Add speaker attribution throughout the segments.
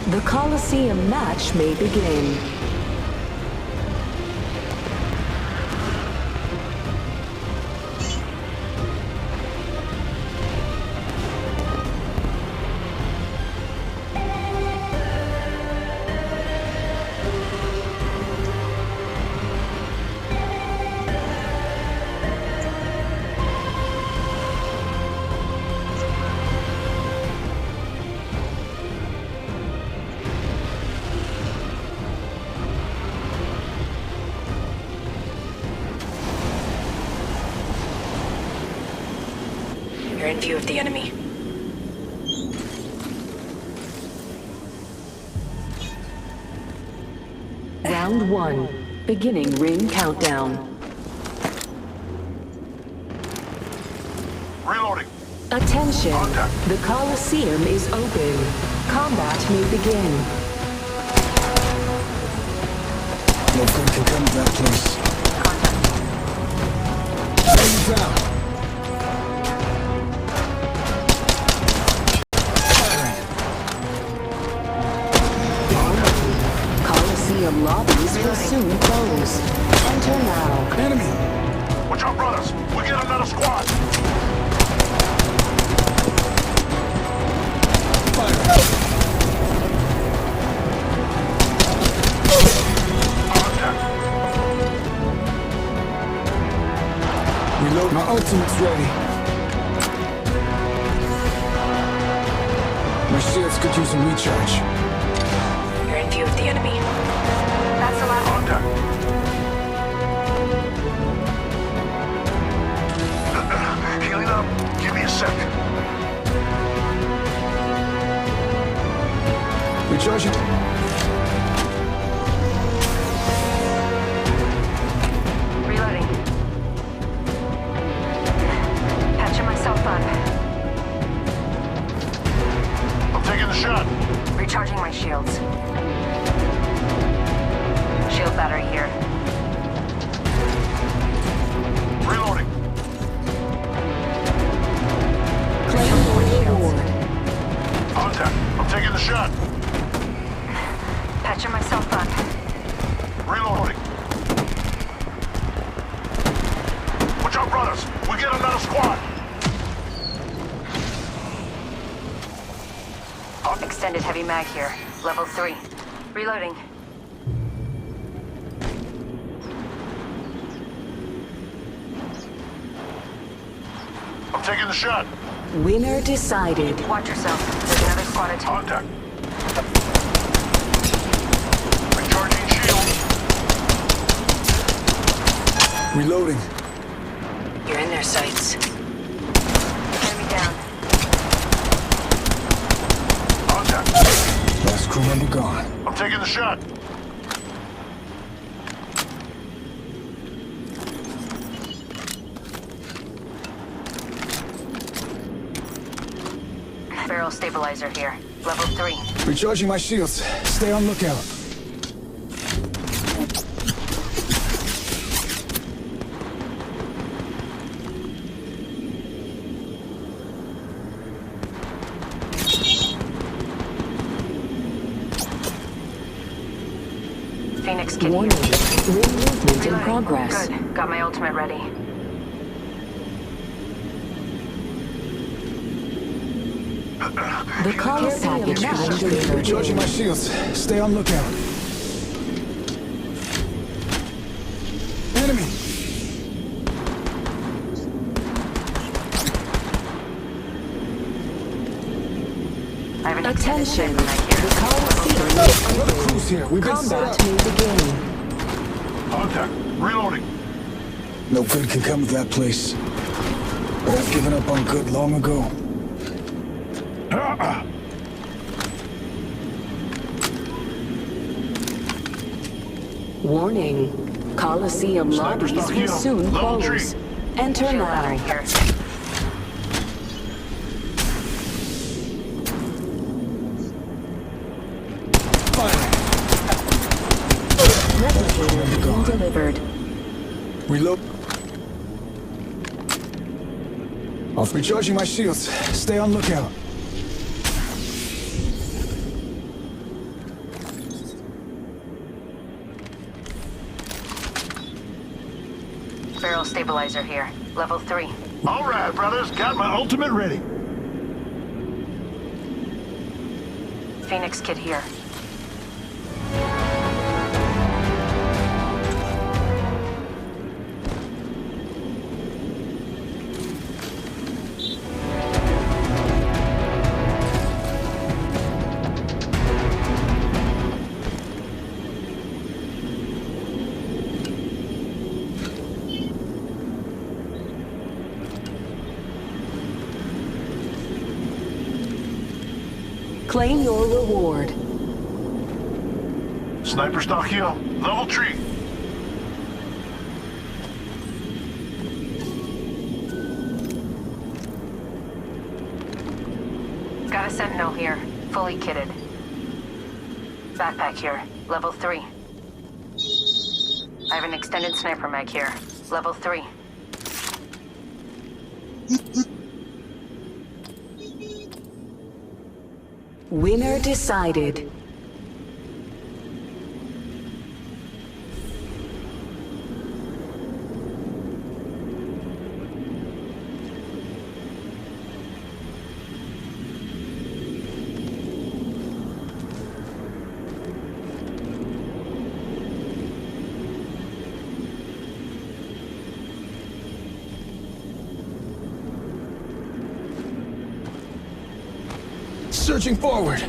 Speaker 1: The Colosseum match may begin.
Speaker 2: You're in view of the enemy.
Speaker 1: Round 1. Beginning ring countdown.
Speaker 3: Reloading.
Speaker 1: Attention!
Speaker 3: Contact.
Speaker 1: The Colosseum is open. Combat may begin.
Speaker 4: No good can come to that place. Enemy down.
Speaker 1: Colosseum lobbies will soon close. Enter now.
Speaker 4: Enemy!
Speaker 3: Watch out, brothers. We get another squad.
Speaker 4: Fire!
Speaker 3: Contact.
Speaker 4: Reload. My ultimate's ready. My shields could use a recharge.
Speaker 2: You're in view of the enemy. That's the last.
Speaker 3: Contact. Healing up. Give me a sec.
Speaker 4: Recharging.
Speaker 2: Reloading. Patching myself up.
Speaker 3: I'm taking the shot.
Speaker 2: Recharging my shields. Shield battery here.
Speaker 3: Reloading. Contact. I'm taking the shot.
Speaker 2: Patching myself up.
Speaker 3: Reloading. Watch out, brothers. We get another squad.
Speaker 2: Extended heavy mag here. Level 3. Reloading.
Speaker 3: I'm taking the shot.
Speaker 1: Winner decided.
Speaker 2: Watch yourself. There's another squad attack.
Speaker 3: Contact. Recharging shield.
Speaker 4: Reloading.
Speaker 2: You're in their sights. Enemy down.
Speaker 3: Contact.
Speaker 4: Last crew member gone.
Speaker 3: I'm taking the shot.
Speaker 2: Barrel stabilizer here. Level 3.
Speaker 4: Recharging my shields. Stay on lookout.
Speaker 2: Phoenix kit
Speaker 1: Warning.
Speaker 2: here.
Speaker 1: Ring movement in
Speaker 2: Reloading.
Speaker 1: progress.
Speaker 2: Good. Got my ultimate ready.
Speaker 1: The Colosseum match delivered.
Speaker 4: Recharging my shields. Stay on lookout. Enemy!
Speaker 2: I have an
Speaker 1: Attention.
Speaker 2: extended mag here.
Speaker 1: The Colosseum is
Speaker 4: Another
Speaker 1: open.
Speaker 4: crew's here. We've been set
Speaker 1: Combat
Speaker 4: up.
Speaker 1: may begin.
Speaker 3: Contact. Reloading.
Speaker 4: No good can come of that place. But I've given up on good long ago.
Speaker 1: Warning. Colosseum
Speaker 3: Sniper
Speaker 1: lobbies
Speaker 3: stuff
Speaker 1: will
Speaker 3: here.
Speaker 1: soon
Speaker 3: Level
Speaker 1: close.
Speaker 3: 3.
Speaker 1: Enter
Speaker 2: Shield battery
Speaker 1: now.
Speaker 2: here.
Speaker 4: Fire!
Speaker 1: Replicator being delivered.
Speaker 4: Reload. Off. Recharging my shields. Stay on lookout.
Speaker 5: stabilizer here. Level 3.
Speaker 3: All right, brothers. Got my ultimate ready.
Speaker 5: Phoenix kit here.
Speaker 1: Claim your reward.
Speaker 3: Sniper stock here. Level 3.
Speaker 5: Got a sentinel here. Fully kitted. Backpack here. Level 3. I have an extended sniper mag here. Level 3.
Speaker 1: Winner decided.
Speaker 4: Searching forward.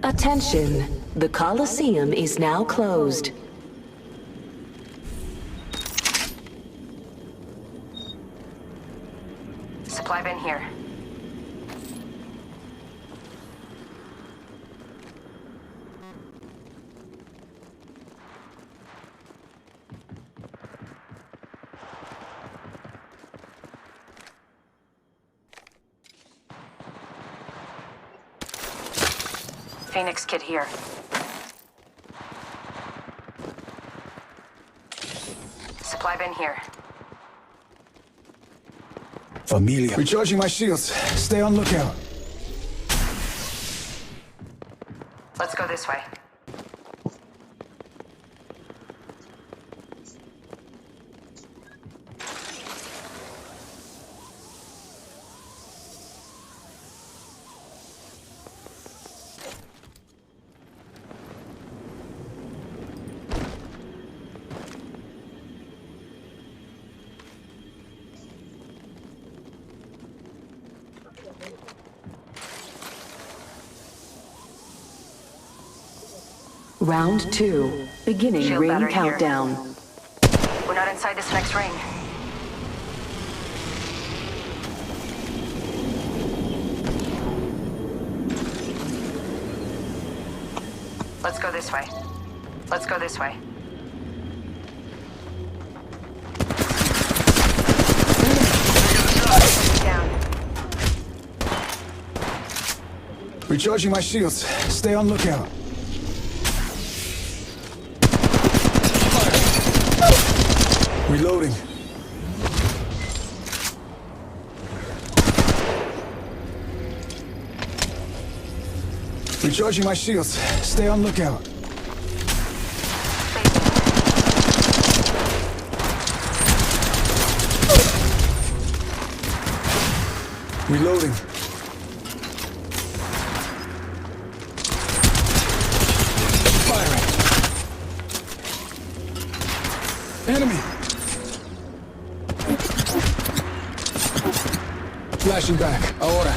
Speaker 1: Attention, the Colosseum is now closed.
Speaker 5: Supply bin here. Phoenix kit here. Supply bin here.
Speaker 4: Familia. Recharging my shields. Stay on lookout.
Speaker 5: Let's go this way.
Speaker 1: Round 2, beginning
Speaker 5: Shield
Speaker 1: ring
Speaker 5: battery here.
Speaker 1: countdown.
Speaker 5: We're not inside this next ring. Let's go this way. Let's go this way. Down.
Speaker 4: Recharging my shields. Stay on lookout. Reloading. Recharging my shields. Stay on lookout. Reloading. Firing. Enemy. Flashing back. Ahora.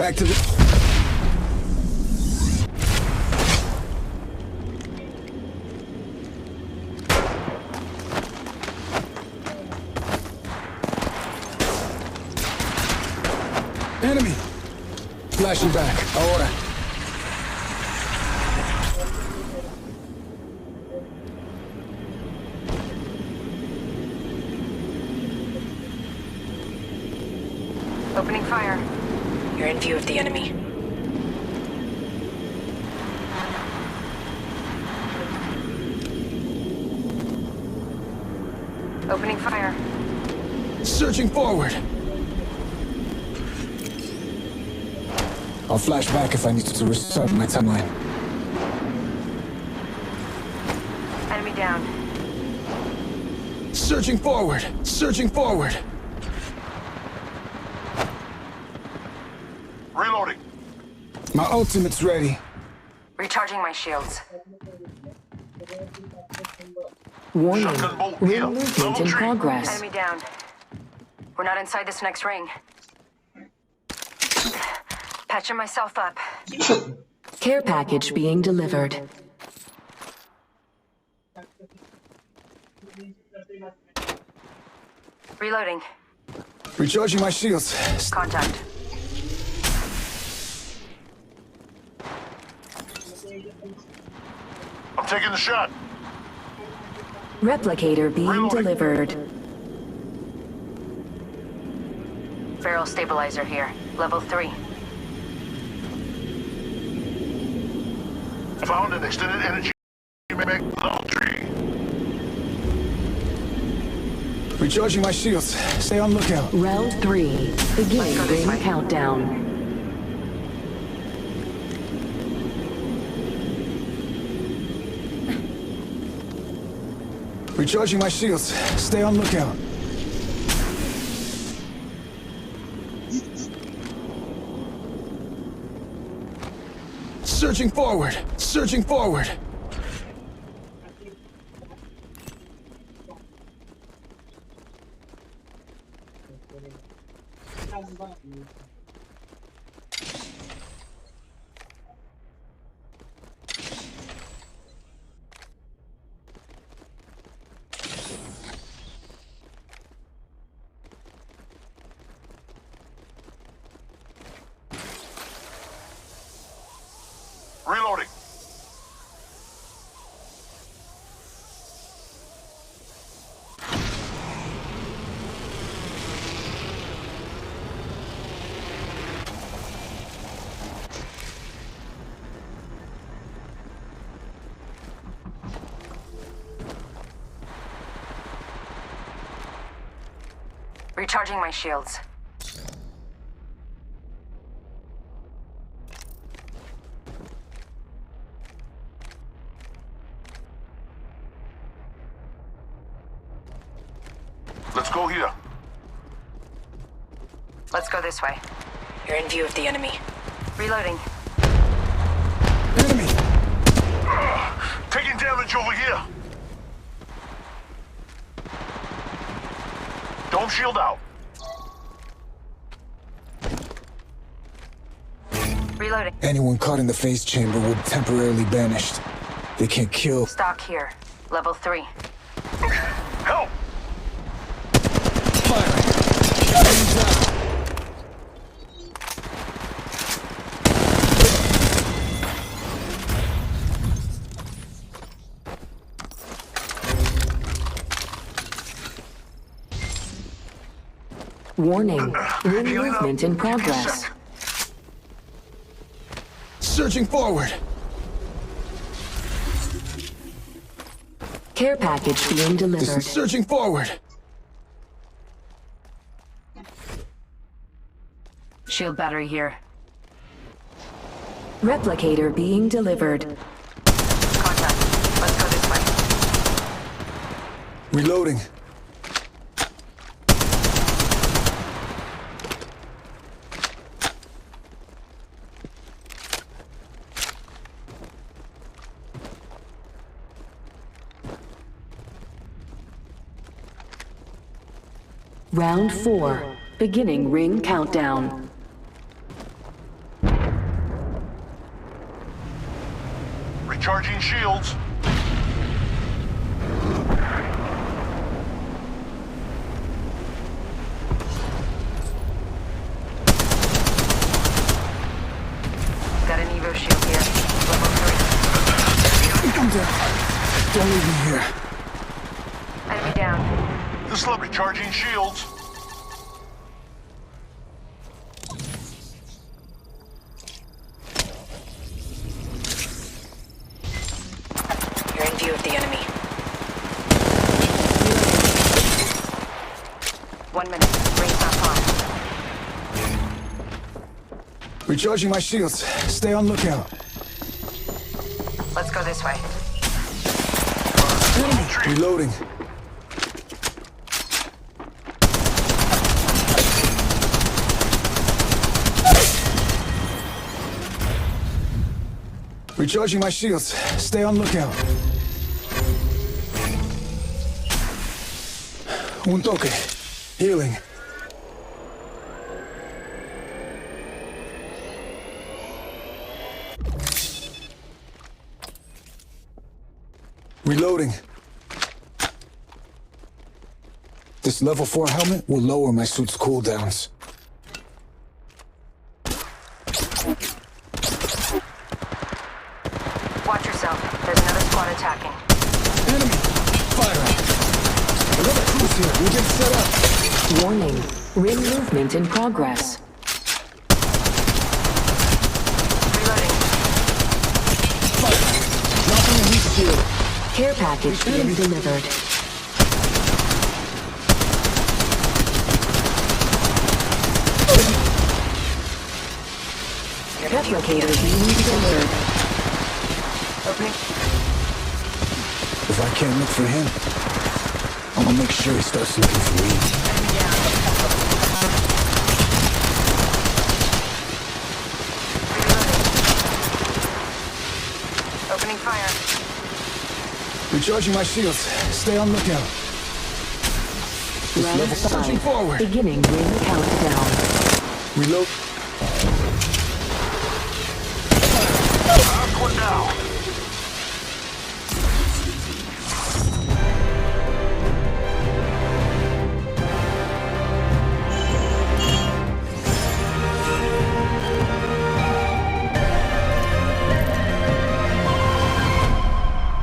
Speaker 4: Back to the... Enemy! Flashing back. Ahora.
Speaker 5: Opening fire.
Speaker 2: You're in view of the enemy.
Speaker 5: Opening fire.
Speaker 4: Searching forward. I'll flash back if I need to restart my timeline.
Speaker 5: Enemy down.
Speaker 4: Searching forward. Searching forward.
Speaker 3: Reloading.
Speaker 4: My ultimate's ready.
Speaker 5: Recharging my shields.
Speaker 1: Warning.
Speaker 3: Shotgun bolt here.
Speaker 1: Ring movement
Speaker 3: Level
Speaker 1: in
Speaker 3: 3.
Speaker 1: progress.
Speaker 5: Enemy down. We're not inside this next ring. Patching myself up.
Speaker 1: Care package being delivered.
Speaker 5: Reloading.
Speaker 4: Recharging my shields.
Speaker 5: Contact.
Speaker 3: I'm taking the shot.
Speaker 1: Replicator being
Speaker 3: Reloading.
Speaker 1: delivered.
Speaker 5: Barrel stabilizer here. Level 3.
Speaker 3: Found an extended energy mag level 3.
Speaker 4: Recharging my shields. Stay on lookout.
Speaker 1: Round 3. Beginning
Speaker 5: go this
Speaker 1: ring
Speaker 5: way.
Speaker 1: countdown.
Speaker 4: Recharging my shields. Stay on lookout. Searching forward. Searching forward.
Speaker 3: Reloading.
Speaker 5: Recharging my shields.
Speaker 3: Let's go here.
Speaker 5: Let's go this way.
Speaker 2: You're in view of the enemy.
Speaker 5: Reloading.
Speaker 4: Enemy!
Speaker 3: Taking damage over here. Dome shield out.
Speaker 5: Reloading.
Speaker 4: Anyone caught in the phase chamber will be temporarily banished. They can't kill.
Speaker 5: Stock here. Level 3.
Speaker 3: Help!
Speaker 4: Firing. Enemies down.
Speaker 1: Warning. Ring
Speaker 3: Healing up.
Speaker 1: movement in
Speaker 3: Give me a
Speaker 1: progress.
Speaker 3: sec.
Speaker 4: Searching forward.
Speaker 1: Care package being
Speaker 4: This
Speaker 1: delivered.
Speaker 4: is searching forward.
Speaker 5: Shield battery here.
Speaker 1: Replicator being delivered.
Speaker 5: Contact. Let's go this way.
Speaker 4: Reloading.
Speaker 1: Round 4. Beginning ring countdown.
Speaker 3: Recharging shields.
Speaker 5: Got an Evo shield here. Level 3.
Speaker 4: I'm down. Don't leave me here.
Speaker 5: Enemy down.
Speaker 3: This level recharging shields.
Speaker 2: You're in view of the enemy.
Speaker 5: 1 minute. Ring's not far.
Speaker 4: Recharging my shields. Stay on lookout.
Speaker 5: Let's go this way.
Speaker 4: Reloading. Recharging my shields. Stay on lookout. Un toque. Healing. Reloading. This level 4 helmet will lower my suit's cooldowns.
Speaker 5: Watch yourself. There's another squad attacking.
Speaker 4: Enemy! Fire! Another cruise here. We'll get set up.
Speaker 1: Warning. Ring movement in progress.
Speaker 5: Reloading.
Speaker 4: Dropping a heat shield.
Speaker 1: Care package being delivered. Replicator being delivered.
Speaker 5: Opening.
Speaker 4: If I can't look for him, I'm gonna make sure he starts looking for me.
Speaker 5: Enemy down. Reloading. Opening fire.
Speaker 4: Recharging my shields. Stay on lookout. This
Speaker 1: Round
Speaker 4: level pushing
Speaker 1: 5.
Speaker 4: forward.
Speaker 1: Beginning ring countdown.
Speaker 4: Reload.